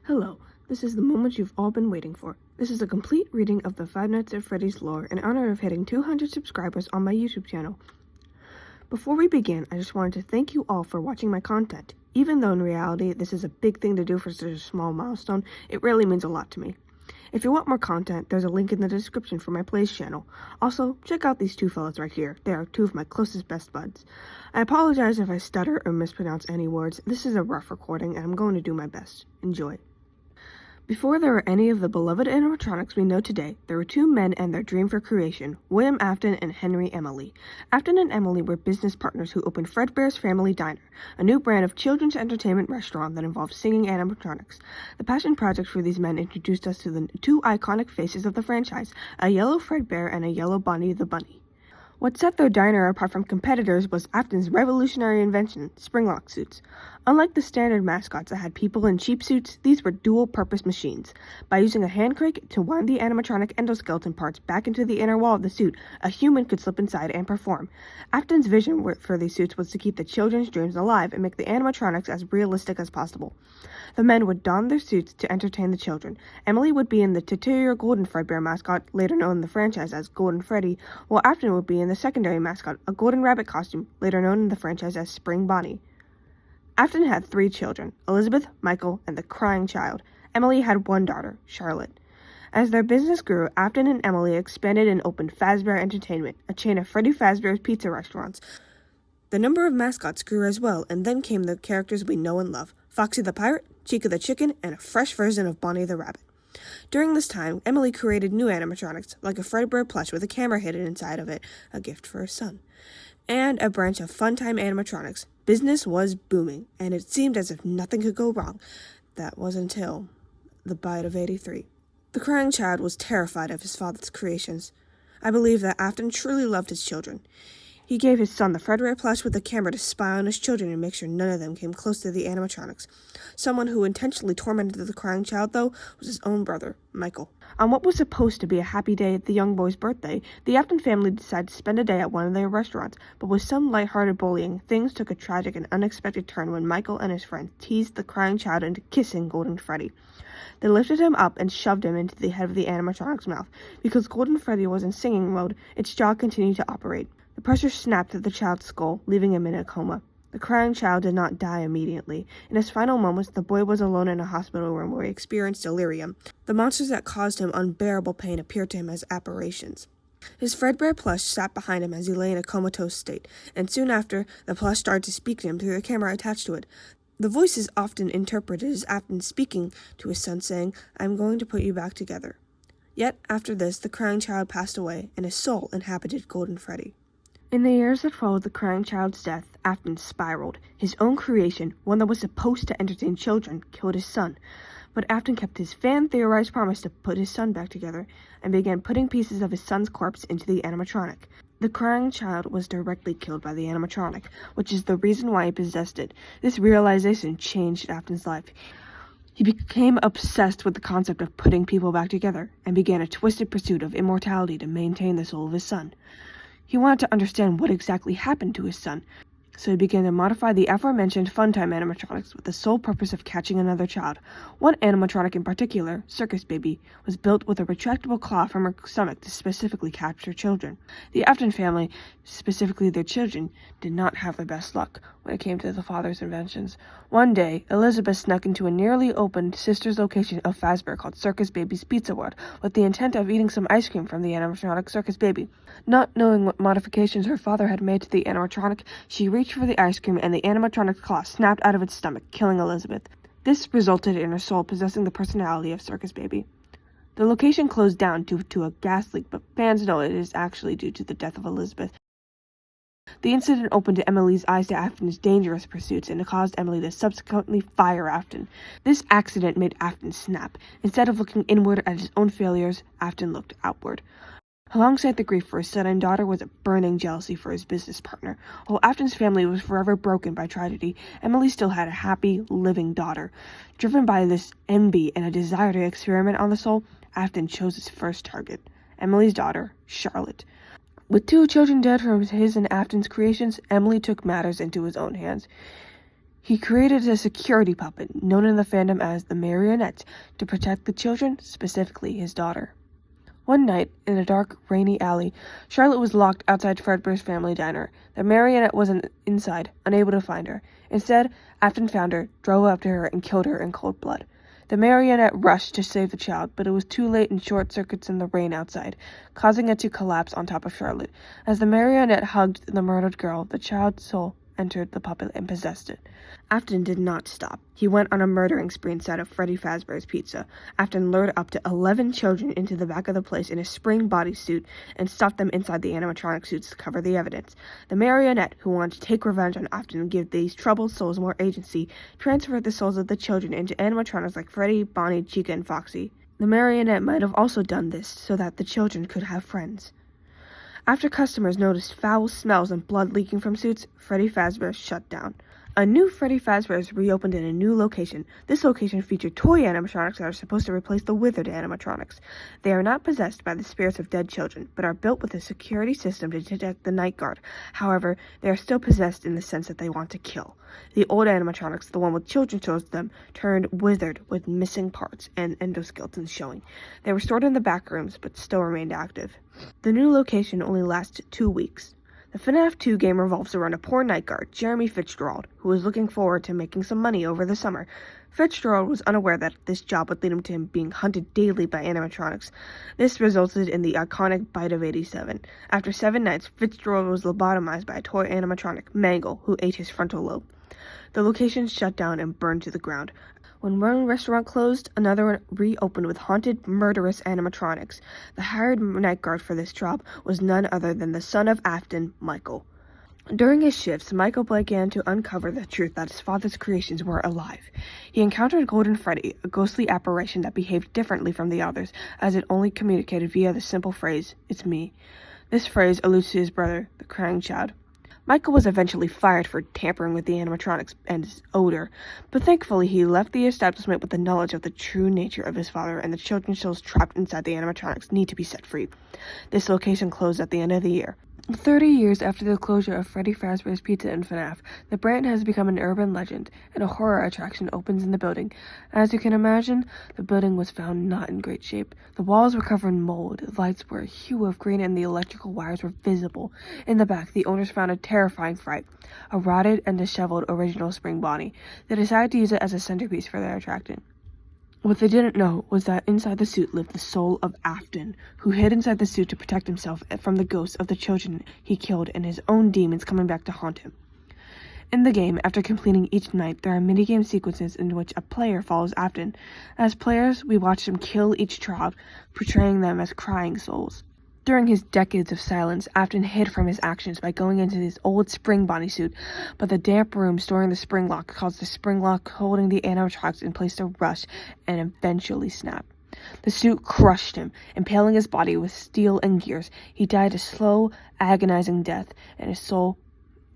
Hello, this is the moment you've all been waiting for. This is a complete reading of the Five Nights at Freddy's lore in honor of hitting 200 subscribers on my YouTube channel. Before we begin, I just wanted to thank you all for watching my content. Even though in reality this is a big thing to do for such a small milestone, it really means a lot to me. If you want more content, there's a link in the description for my plays channel. Also, check out these two fellas right here. They are two of my closest best buds. I apologize if I stutter or mispronounce any words. This is a rough recording and I'm going to do my best. Enjoy. Before there were any of the beloved animatronics we know today, there were two men and their dream for creation, William Afton and Henry Emily. Afton and Emily were business partners who opened Fredbear's Family Diner, a new brand of children's entertainment restaurant that involved singing animatronics. The passion project for these men introduced us to the two iconic faces of the franchise, a yellow Fredbear and a yellow Bunny the Bunny. What set their diner apart from competitors was Afton's revolutionary invention, spring-lock suits. Unlike the standard mascots that had people in cheap suits, these were dual-purpose machines. By using a hand crank to wind the animatronic endoskeleton parts back into the inner wall of the suit, a human could slip inside and perform. Afton's vision for these suits was to keep the children's dreams alive and make the animatronics as realistic as possible. The men would don their suits to entertain the children. Emily would be in the titular Golden Fredbear mascot, later known in the franchise as Golden Freddy, while Afton would be in the secondary mascot, a Golden Rabbit costume, later known in the franchise as Spring Bonnie. Afton had 3 children, Elizabeth, Michael, and the crying child. Emily had 1 daughter, Charlotte. As their business grew, Afton and Emily expanded and opened Fazbear Entertainment, a chain of Freddy Fazbear's pizza restaurants. The number of mascots grew as well, and then came the characters we know and love, Foxy the Pirate, Chica the Chicken, and a fresh version of Bonnie the Rabbit. During this time, Emily created new animatronics, like a Fredbear plush with a camera hidden inside of it, a gift for her son, and a branch of Funtime animatronics. Business was booming, and it seemed as if nothing could go wrong. That was until the bite of 83. The crying child was terrified of his father's creations. I believe that Afton truly loved his children. He gave his son the Fredbear plush with a camera to spy on his children and make sure none of them came close to the animatronics. Someone who intentionally tormented the crying child, though, was his own brother, Michael. On what was supposed to be a happy day at the young boy's birthday, the Afton family decided to spend a day at one of their restaurants, but with some lighthearted bullying, things took a tragic and unexpected turn when Michael and his friends teased the crying child into kissing Golden Freddy. They lifted him up and shoved him into the head of the animatronic's mouth. Because Golden Freddy was in singing mode, its jaw continued to operate. The pressure snapped at the child's skull, leaving him in a coma. The crying child did not die immediately. In his final moments, the boy was alone in a hospital room where he experienced delirium. The monsters that caused him unbearable pain appeared to him as apparitions. His Fredbear plush sat behind him as he lay in a comatose state, and soon after, the plush started to speak to him through the camera attached to it. The voice is often interpreted as Afton speaking to his son, saying, "I'm going to put you back together." Yet, after this, the crying child passed away, and his soul inhabited Golden Freddy. In the years that followed the crying child's death, Afton spiraled. His own creation, one that was supposed to entertain children, killed his son. But Afton kept his fan-theorized promise to put his son back together, and began putting pieces of his son's corpse into the animatronic. The crying child was directly killed by the animatronic, which is the reason why he possessed it. This realization changed Afton's life. He became obsessed with the concept of putting people back together, and began a twisted pursuit of immortality to maintain the soul of his son. He wanted to understand what exactly happened to his son, so he began to modify the aforementioned Funtime animatronics with the sole purpose of catching another child. One animatronic in particular, Circus Baby, was built with a retractable claw from her stomach to specifically capture children. The Afton family, specifically their children, did not have the best luck when it came to the father's inventions. One day, Elizabeth snuck into a nearly opened sister's location of Fazbear called Circus Baby's Pizza World with the intent of eating some ice cream from the animatronic Circus Baby. Not knowing what modifications her father had made to the animatronic, she reached for the ice cream and the animatronic's claw snapped out of its stomach, killing Elizabeth. This resulted in her soul possessing the personality of Circus Baby. The location closed down due to a gas leak, but fans know it is actually due to the death of Elizabeth. The incident opened Emily's eyes to Afton's dangerous pursuits, and it caused Emily to subsequently fire Afton. This accident made Afton snap. Instead of looking inward at his own failures, Afton looked outward. Alongside the grief for his son and daughter was a burning jealousy for his business partner. While Afton's family was forever broken by tragedy, Emily still had a happy, living daughter. Driven by this envy and a desire to experiment on the soul, Afton chose his first target, Emily's daughter, Charlotte. With 2 children dead from his and Afton's creations, Emily took matters into his own hands. He created a security puppet, known in the fandom as the Marionette, to protect the children, specifically his daughter. One night, in a dark, rainy alley, Charlotte was locked outside Fredbear's family diner. The Marionette wasn't inside, unable to find her. Instead, Afton found her, drove up to her, and killed her in cold blood. The Marionette rushed to save the child, but it was too late and short circuits in the rain outside, causing it to collapse on top of Charlotte. As the Marionette hugged the murdered girl, the child's soul entered the puppet and possessed it. Afton did not stop. He went on a murdering spree inside of Freddy Fazbear's Pizza. Afton lured up to 11 children into the back of the place in a spring bodysuit and stuffed them inside the animatronic suits to cover the evidence. The Marionette, who wanted to take revenge on Afton and give these troubled souls more agency, transferred the souls of the children into animatronics like Freddy, Bonnie, Chica, and Foxy. The Marionette might have also done this so that the children could have friends. After customers noticed foul smells and blood leaking from suits, Freddy Fazbear shut down. A new Freddy Fazbear's reopened in a new location. This location featured toy animatronics that are supposed to replace the withered animatronics. They are not possessed by the spirits of dead children, but are built with a security system to detect the night guard. However, they are still possessed in the sense that they want to kill. The old animatronics, the one with children chose them, turned withered with missing parts and endoskeletons showing. They were stored in the back rooms, but still remained active. The new location only lasted 2 weeks. The FNAF 2 game revolves around a poor night guard, Jeremy Fitzgerald, who was looking forward to making some money over the summer. Fitzgerald was unaware that this job would lead him to him being hunted daily by animatronics. This resulted in the iconic Bite of 87. After 7 nights, Fitzgerald was lobotomized by a toy animatronic, Mangle, who ate his frontal lobe. The location shut down and burned to the ground. When one restaurant closed, another one reopened with haunted, murderous animatronics. The hired night guard for this job was none other than the son of Afton, Michael. During his shifts, Michael began to uncover the truth that his father's creations were alive. He encountered Golden Freddy, a ghostly apparition that behaved differently from the others, as it only communicated via the simple phrase, "It's me." This phrase alludes to his brother, the crying child. Michael was eventually fired for tampering with the animatronics and his odor, but thankfully he left the establishment with the knowledge of the true nature of his father, and the children's souls trapped inside the animatronics need to be set free. This location closed at the end of the year. 30 years after the closure of Freddy Fazbear's Pizza and FNAF, the brand has become an urban legend, and a horror attraction opens in the building. As you can imagine, the building was found not in great shape. The walls were covered in mold, the lights were a hue of green, and the electrical wires were visible. In the back, the owners found a terrifying fright, a rotted and disheveled original spring Bonnie. They decided to use it as a centerpiece for their attraction. What they didn't know was that inside the suit lived the soul of Afton, who hid inside the suit to protect himself from the ghosts of the children he killed and his own demons coming back to haunt him. In the game, after completing each night, there are minigame sequences in which a player follows Afton. As players, we watch him kill each child, portraying them as crying souls. During his decades of silence, Afton hid from his actions by going into his old spring bodysuit, but the damp room storing the spring lock caused the spring lock holding the animatronics in place to rust and eventually snap. The suit crushed him, impaling his body with steel and gears. He died a slow, agonizing death, and his soul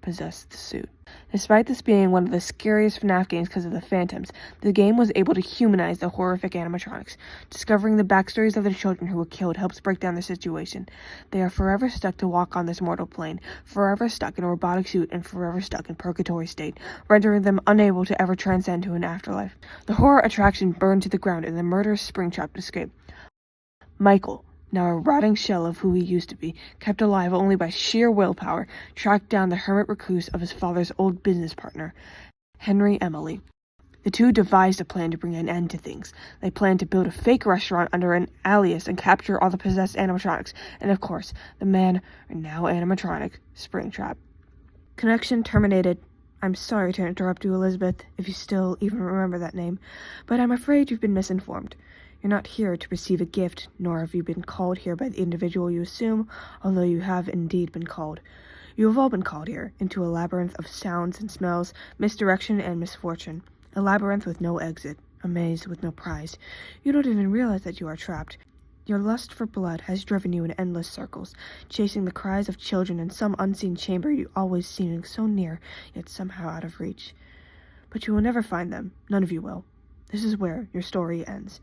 possessed the suit. Despite this being one of the scariest FNAF games because of the phantoms, the game was able to humanize the horrific animatronics. Discovering the backstories of the children who were killed helps break down the situation. They are forever stuck to walk on this mortal plane, forever stuck in a robotic suit, and forever stuck in purgatory state, rendering them unable to ever transcend to an afterlife. The horror attraction burned to the ground, and the murderous Springtrap escaped. Michael, now a rotting shell of who he used to be, kept alive only by sheer willpower, tracked down the hermit recluse of his father's old business partner, Henry Emily. The two devised a plan to bring an end to things. They planned to build a fake restaurant under an alias and capture all the possessed animatronics, and of course, the man, or now animatronic, Springtrap. Connection terminated. I'm sorry to interrupt you, Elizabeth, if you still even remember that name, but I'm afraid you've been misinformed. You're not here to receive a gift, nor have you been called here by the individual you assume, although you have indeed been called. You have all been called here, into a labyrinth of sounds and smells, misdirection and misfortune. A labyrinth with no exit, a maze with no prize. You don't even realize that you are trapped. Your lust for blood has driven you in endless circles, chasing the cries of children in some unseen chamber you always seeming so near, yet somehow out of reach. But you will never find them. None of you will. This is where your story ends.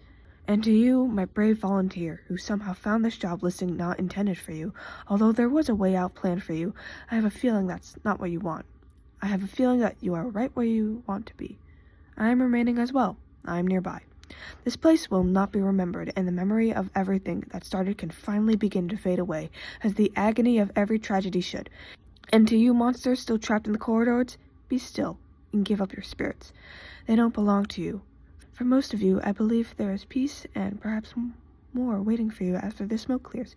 And to you, my brave volunteer, who somehow found this job listing not intended for you, although there was a way out planned for you, I have a feeling that's not what you want. I have a feeling that you are right where you want to be. I am remaining as well. I am nearby. This place will not be remembered, and the memory of everything that started can finally begin to fade away, as the agony of every tragedy should. And to you monsters still trapped in the corridors, be still and give up your spirits. They don't belong to you. For most of you, I believe there is peace and perhaps more waiting for you after the smoke clears.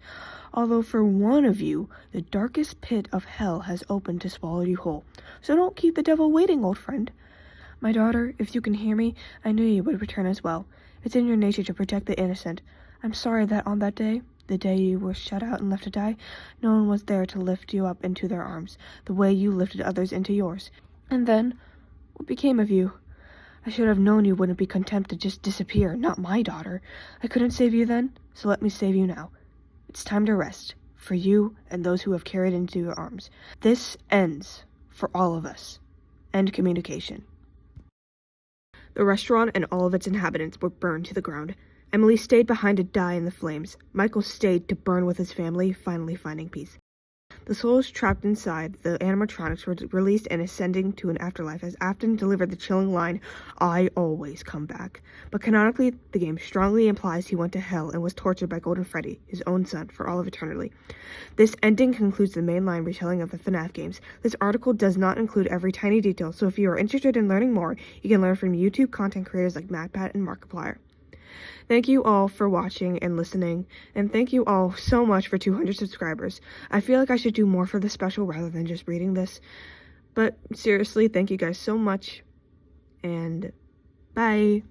Although for one of you, the darkest pit of hell has opened to swallow you whole. So don't keep the devil waiting, old friend. My daughter, if you can hear me, I knew you would return as well. It's in your nature to protect the innocent. I'm sorry that on that day, the day you were shut out and left to die, no one was there to lift you up into their arms, the way you lifted others into yours. And then, what became of you? I should have known you wouldn't be content to just disappear, not my daughter. I couldn't save you then, so let me save you now. It's time to rest, for you and those who have carried into your arms. This ends for all of us. End communication. The restaurant and all of its inhabitants were burned to the ground. Emily stayed behind to die in the flames. Michael stayed to burn with his family, finally finding peace. The souls trapped inside the animatronics were released and ascending to an afterlife as Afton delivered the chilling line, "I always come back." But canonically, the game strongly implies he went to hell and was tortured by Golden Freddy, his own son, for all of eternity. This ending concludes the mainline retelling of the FNAF games. This article does not include every tiny detail, so if you are interested in learning more, you can learn from YouTube content creators like MatPat and Markiplier. Thank you all for watching and listening, and thank you all so much for 200 subscribers. I feel like I should do more for this special rather than just reading this, but seriously, thank you guys so much, and bye!